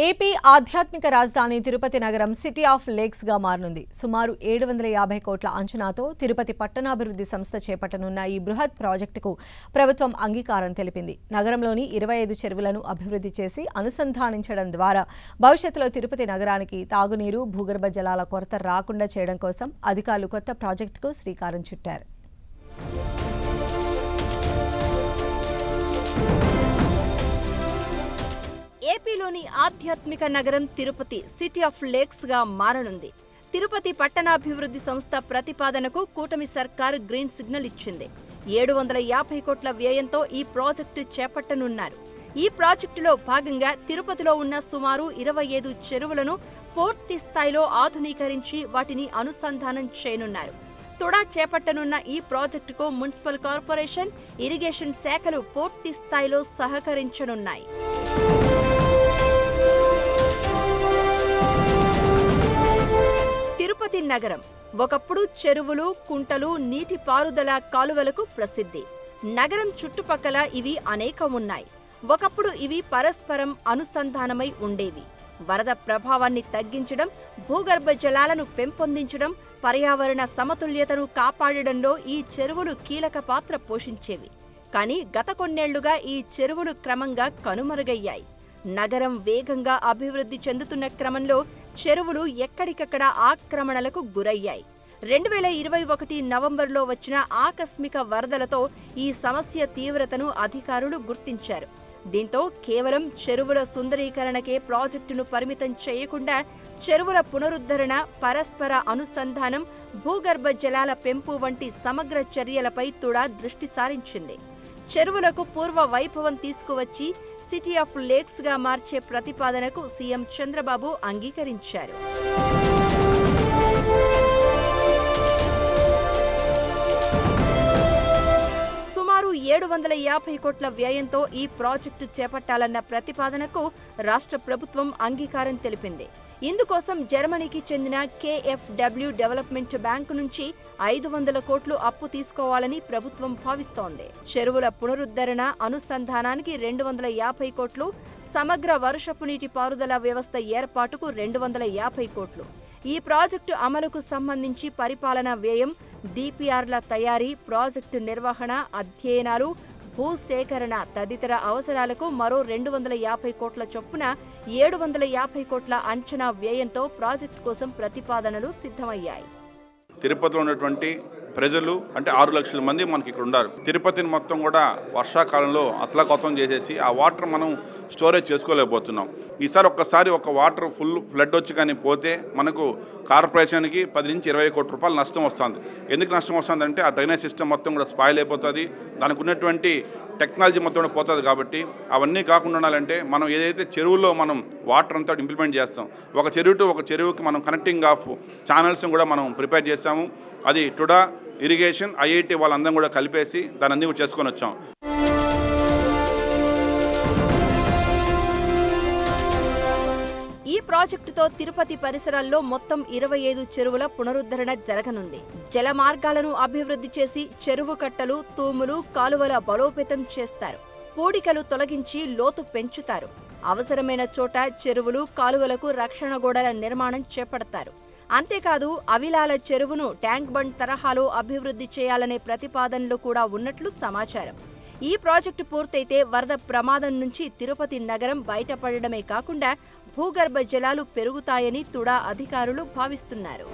AP ఆధ్యాత్మిక రాజధాని తిరుపతి నగరం సిటీ ఆఫ్ లేక్స్ గా మారనుంది. సుమారు 750 కోట్ల అంచనాతో తిరుపతి పట్టణాభివృద్ధి సంస్థ చేపట్టనున్న ఈ బృహత్ ప్రాజెక్టుకు ప్రభుత్వం అంగీకారం తెలిపింది. నగరంలోని 25 చెరువులను అభివృద్ధి చేసి అనుసంధానించడం ద్వారా భవిష్యత్తులో తిరుపతి నగరానికి తాగునీరు, భూగర్భ జలాల కొరత రాకుండా చేయడం కోసం అధికారులు కొత్త ప్రాజెక్టుకు శ్రీకారం చుట్టారు. ఏపీలోని ఆధ్యాత్మిక నగరం తిరుపతి సిటీ ఆఫ్ లేక్స్ గా మారనుంది. తిరుపతి పట్టణాభివృద్ధి సంస్థ ప్రతిపాదనకు కూటమి సర్కారు గ్రీన్ సిగ్నల్ ఇచ్చింది. 750 కోట్ల వ్యయంతో ఈ ప్రాజెక్టు చేపట్టనున్నారు. ఈ ప్రాజెక్టులో భాగంగా తిరుపతిలో ఉన్న సుమారు 25 చెరువులను పూర్తి స్థాయిలో ఆధునీకరించి వాటిని అనుసంధానం చేయనున్నారు. తుడా చేపట్టనున్న ఈ ప్రాజెక్టుకు మున్సిపల్ కార్పొరేషన్, ఇరిగేషన్ శాఖలు పూర్తి స్థాయిలో సహకరించనున్నాయి. తిరుపతి నగరం ఒకప్పుడు చెరువులు, కుంటలు, నీటి పారుదల కాలువలకు ప్రసిద్ధి. నగరం చుట్టుపక్కల ఇవి అనేకం ఉన్నాయి. ఒకప్పుడు ఇవి పరస్పరం అనుసంధానమై ఉండేవి. వరద ప్రభావాన్ని తగ్గించడం, భూగర్భ జలాలను పెంపొందించడం, పర్యావరణ సమతుల్యతను కాపాడడంలో ఈ చెరువులు కీలక పాత్ర పోషించేవి. కానీ గత కొన్నేళ్లుగా ఈ చెరువులు క్రమంగా కనుమరుగయ్యాయి. నగరం వేగంగా అభివృద్ధి చెందుతున్న క్రమంలో చెరువులు ఎక్కడికక్కడ ఆక్రమణలకు గురయ్యాయి. 2021 నవంబర్లో వచ్చిన ఆకస్మిక వరదలతో ఈ సమస్య తీవ్రతను అధికారులు గుర్తించారు. దీంతో కేవలం చెరువుల సుందరీకరణకే ప్రాజెక్టును పరిమితం చేయకుండా చెరువుల పునరుద్ధరణ, పరస్పర అనుసంధానం, భూగర్భ జలాల పెంపు వంటి సమగ్ర చర్యలపై తుడా దృష్టి సారించింది. చెరువులకు పూర్వ వైభవం తీసుకువచ్చి సిటీ ఆఫ్ లేక్స్ గా మార్చే ప్రతిపాదనకు సీఎం చంద్రబాబు అంగీకరించారు. సుమారు 750 కోట్ల వ్యయంతో ఈ ప్రాజెక్టు చేపట్టాలన్న ప్రతిపాదనకు రాష్ట్ర ప్రభుత్వం అంగీకారం తెలిపింది. ఇందుకోసం జర్మనీకి చెందిన KfW డెవలప్మెంట్ బ్యాంకు నుంచి 500 కోట్లు అప్పు తీసుకోవాలని ప్రభుత్వం భావిస్తోంది. చెరువుల పునరుద్ధరణ, అనుసంధానానికి 250 కోట్లు, సమగ్ర వర్షపు నీటి పారుదల వ్యవస్థ ఏర్పాటుకు 250 కోట్లు. ఈ ప్రాజెక్టు అమలుకు సంబంధించి పరిపాలనా వ్యయం, DPRల తయారీ, ప్రాజెక్టు నిర్వహణ, అధ్యయనాలు, భూసేకరణ తదితర అవసరాలకు మరో 250 కోట్ల చొప్పున 750 కోట్ల అంచనా వ్యయంతో ప్రాజెక్టు కోసం ప్రతిపాదనలు సిద్ధమయ్యాయి. తిరుపతిలో ఉన్నటువంటి ప్రజలు అంటే 6 లక్షల మంది మనకి ఇక్కడ ఉన్నారు. తిరుపతిని మొత్తం కూడా వర్షాకాలంలో అతలాకుతలం చేసేసి ఆ వాటర్ మనం స్టోరేజ్ చేసుకోలేకపోతున్నాం. ఈసారి ఒక్కసారి ఒక వాటర్ ఫుల్ ఫ్లడ్ వచ్చి కానీ పోతే మనకు కార్పొరేషన్కి 10 నుంచి 20 కోట్ల రూపాయలు నష్టం వస్తుంది. ఎందుకు నష్టం వస్తుంది అంటే ఆ డ్రైనేజ్ సిస్టమ్ మొత్తం కూడా స్పాయిల్ అయిపోతుంది. దానికి ఉన్నటువంటి టెక్నాలజీ మొత్తం కూడా పోతుంది. కాబట్టి అవన్నీ కాకుండా ఉండాలంటే మనం ఏదైతే చెరువుల్లో మనం వాటర్ అంతా ఇంప్లిమెంట్ చేస్తాం, ఒక చెరువు టు ఒక చెరువుకి మనం కనెక్టింగ్ ఆఫ్ ఛానల్స్ని కూడా మనం ప్రిపేర్ చేస్తాము. అది టుడా, ఇరిగేషన్, IIT వాళ్ళందరం కూడా కలిపేసి దాన్ని అన్ని కూడా చేసుకొని వచ్చాం. ఈ ప్రాజెక్టుతో తిరుపతి పరిసరాల్లో మొత్తం 25 చెరువుల పునరుద్ధరణ జరగనుంది. జల మార్గాలను అభివృద్ధి చేసి చెరువు కట్టలు, తూములు, కాలువల బలోపేతం చేస్తారు. పూడికలు తొలగించి లోతు పెంచుతారు. అవసరమైన చోట చెరువులు, కాలువలకు రక్షణ గోడల నిర్మాణం చేపడతారు. అంతేకాదు అవిలాల చెరువును ట్యాంక్ బండ్ తరహాలో అభివృద్ధి చేయాలనే ప్రతిపాదనలు కూడా ఉన్నట్లు సమాచారం. ఈ ప్రాజెక్టు పూర్తయితే వరద ప్రమాదం నుంచి తిరుపతి నగరం బయటపడడమే కాకుండా భూగర్భ జలాలు పెరుగుతాయని తుడా అధికారులు భావిస్తున్నారు.